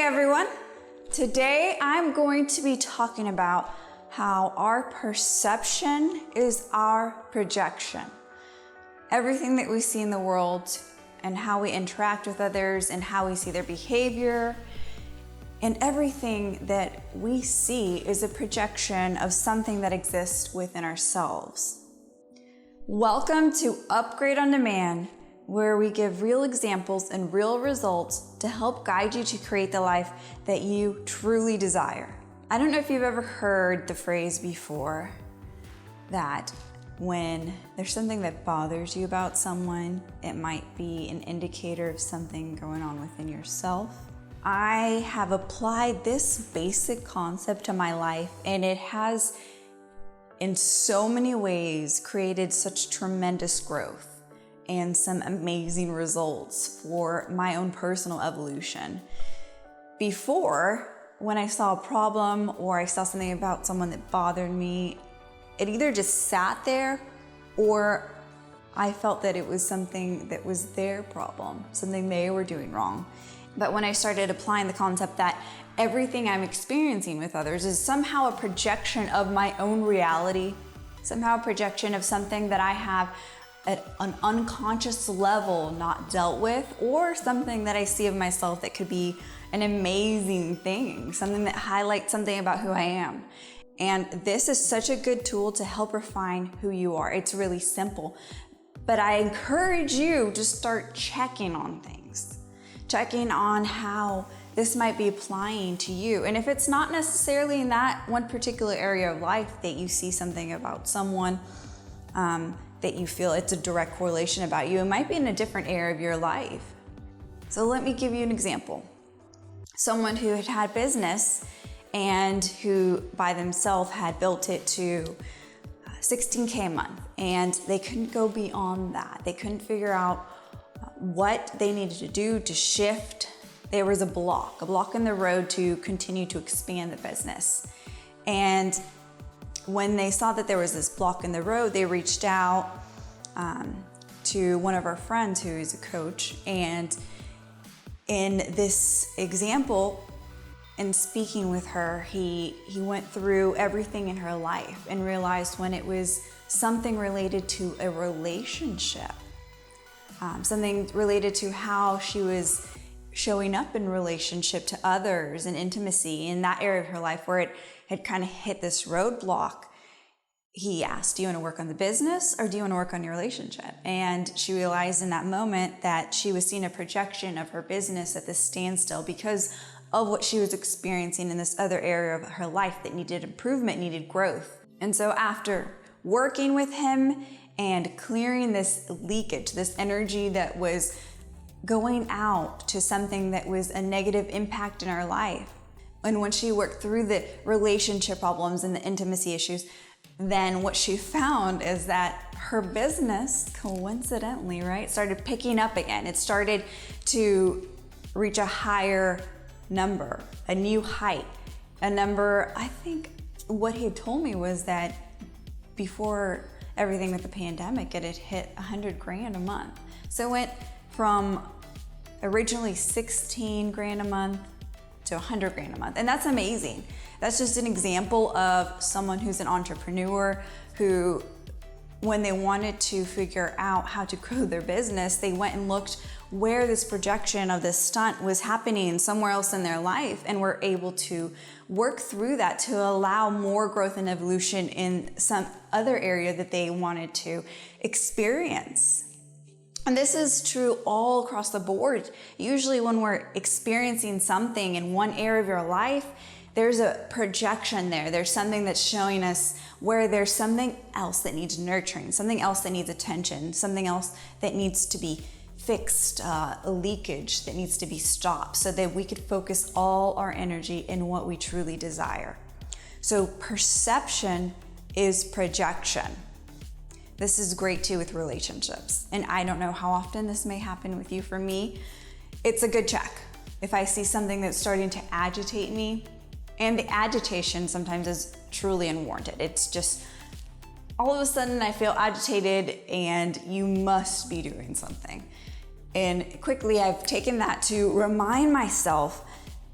everyone. Today I'm going to be talking about how our perception is our projection. Everything that we see in the world and how we interact with others and how we see their behavior and everything that we see is a projection of something that exists within ourselves. Welcome to Upgrade on Demand, where we give real examples and real results to help guide you to create the life that you truly desire. I don't know if you've ever heard the phrase before that when there's something that bothers you about someone, it might be an indicator of something going on within yourself. I have applied this basic concept to my life, and it has in so many ways created such tremendous growth and some amazing results for my own personal evolution. Before, when I saw a problem or I saw something about someone that bothered me, it either just sat there or I felt that it was something that was their problem, something they were doing wrong. But when I started applying the concept that everything I'm experiencing with others is somehow a projection of my own reality, somehow a projection of something that I have at an unconscious level not dealt with, or something that I see of myself that could be an amazing thing, something that highlights something about who I am. And this is such a good tool to help refine who you are. It's really simple, but I encourage you to start checking on things, checking on how this might be applying to you. And if it's not necessarily in that one particular area of life that you see something about someone, that you feel it's a direct correlation about you, it might be in a different area of your life. So let me give you an example. Someone who had business and who by themselves had built it to $16K a month, and they couldn't go beyond that. They couldn't figure out what they needed to do to shift. There was a block in the road to continue to expand the business. And when they saw that there was this block in the road, they reached out to one of our friends who is a coach. And in this example, in speaking with her, he went through everything in her life and realized when it was something related to a relationship, something related to how she was showing up in relationship to others and intimacy in that area of her life where it had kind of hit this roadblock. He asked, do you want to work on the business or do you want to work on your relationship? And she realized in that moment that she was seeing a projection of her business at this standstill because of what she was experiencing in this other area of her life that needed improvement, needed growth. And so after working with him and clearing this leakage, this energy that was going out to something that was a negative impact in her life, and when she worked through the relationship problems and the intimacy issues, then what she found is that her business, coincidentally, right, started picking up again. It started to reach a higher number, a new height, a number. I think what he had told me was that before everything with the pandemic, it had hit $100,000 a month. So it went from originally 16 grand a month to 100 grand a month. And that's amazing. That's just an example of someone who's an entrepreneur who, when they wanted to figure out how to grow their business, they went and looked where this projection of this stunt was happening somewhere else in their life, and were able to work through that to allow more growth and evolution in some other area that they wanted to experience. And this is true all across the board. Usually when we're experiencing something in one area of your life, there's a projection there. There's something that's showing us where there's something else that needs nurturing, something else that needs attention, something else that needs to be fixed, a leakage that needs to be stopped so that we could focus all our energy in what we truly desire. So perception is projection. This is great too with relationships. And I don't know how often this may happen with you. For me, it's a good check. If I see something that's starting to agitate me, and the agitation sometimes is truly unwarranted. It's just all of a sudden I feel agitated and you must be doing something. And quickly I've taken that to remind myself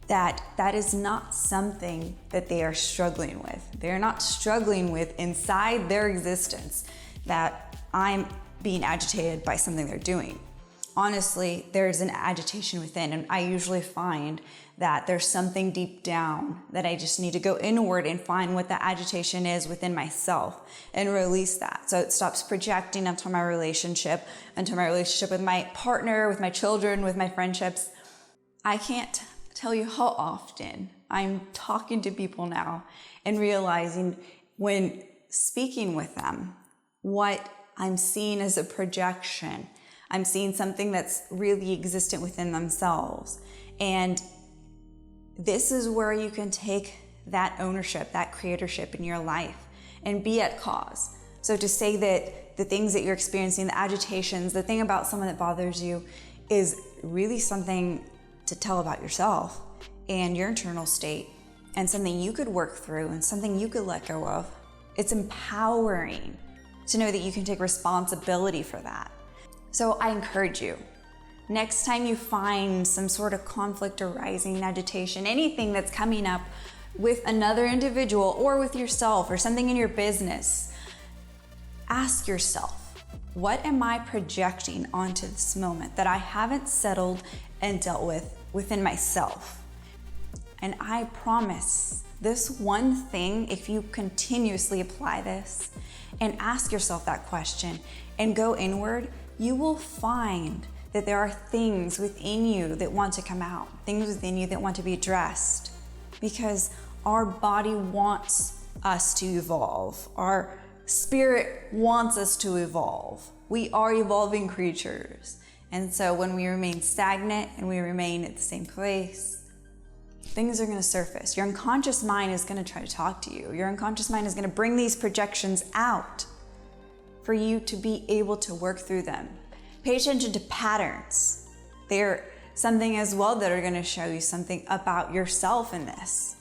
that is not something that they are struggling with. They're not struggling with inside their existence that I'm being agitated by something they're doing. Honestly, there's an agitation within, and I usually find that there's something deep down that I just need to go inward and find what the agitation is within myself and release that. So it stops projecting onto my relationship with my partner, with my children, with my friendships. I can't tell you how often I'm talking to people now and realizing when speaking with them what I'm seeing as a projection. I'm seeing something that's really existent within themselves. And this is where you can take that ownership, that creatorship in your life and be at cause. So to say that the things that you're experiencing, the agitations, the thing about someone that bothers you is really something to tell about yourself and your internal state and something you could work through and something you could let go of. It's empowering to know that you can take responsibility for that. So I encourage you, next time you find some sort of conflict arising, agitation, anything that's coming up with another individual or with yourself or something in your business, ask yourself, what am I projecting onto this moment that I haven't settled and dealt with within myself? And I promise this one thing, if you continuously apply this and ask yourself that question and go inward, you will find that there are things within you that want to come out, things within you that want to be addressed, because our body wants us to evolve. Our spirit wants us to evolve. We are evolving creatures. And so when we remain stagnant and we remain at the same place, things are going to surface. Your unconscious mind is going to try to talk to you. Your unconscious mind is going to bring these projections out for you to be able to work through them. Pay attention to patterns. They're something as well that are going to show you something about yourself in this.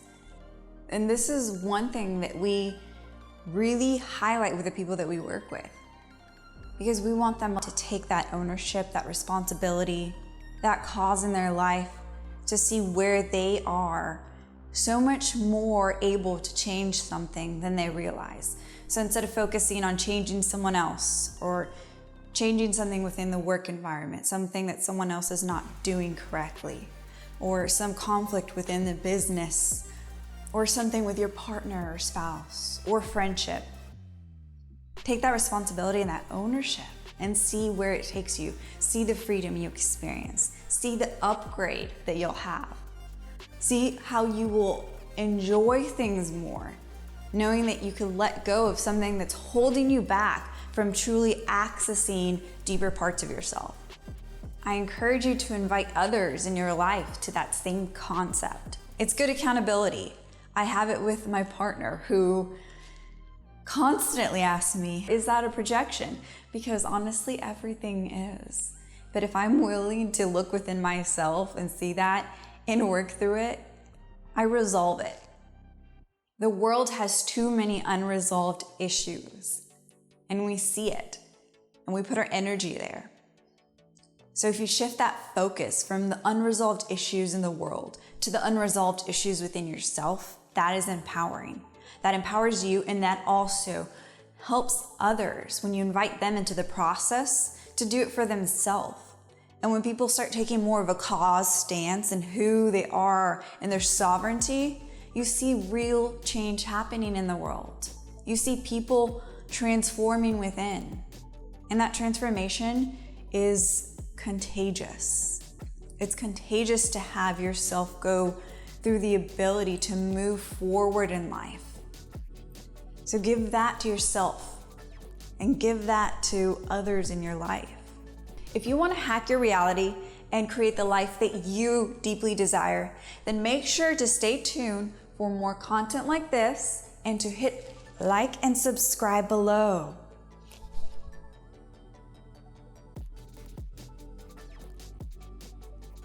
And this is one thing that we really highlight with the people that we work with, because we want them to take that ownership, that responsibility, that cause in their life, to see where they are so much more able to change something than they realize. So instead of focusing on changing someone else or changing something within the work environment, something that someone else is not doing correctly, or some conflict within the business, or something with your partner or spouse or friendship, take that responsibility and that ownership and see where it takes you. See the freedom you experience. See the upgrade that you'll have. See how you will enjoy things more, knowing that you can let go of something that's holding you back from truly accessing deeper parts of yourself. I encourage you to invite others in your life to that same concept. It's good accountability. I have it with my partner who constantly asks me, is that a projection? Because honestly, everything is. But if I'm willing to look within myself and see that and work through it, I resolve it. The world has too many unresolved issues, and we see it, and we put our energy there. So if you shift that focus from the unresolved issues in the world to the unresolved issues within yourself, that is empowering. That empowers you, and that also helps others when you invite them into the process to do it for themselves. And when people start taking more of a cause stance in who they are and their sovereignty, you see real change happening in the world. You see people transforming within. And that transformation is contagious. It's contagious to have yourself go through the ability to move forward in life. So give that to yourself and give that to others in your life. If you want to hack your reality and create the life that you deeply desire, then make sure to stay tuned for more content like this and to hit like and subscribe below.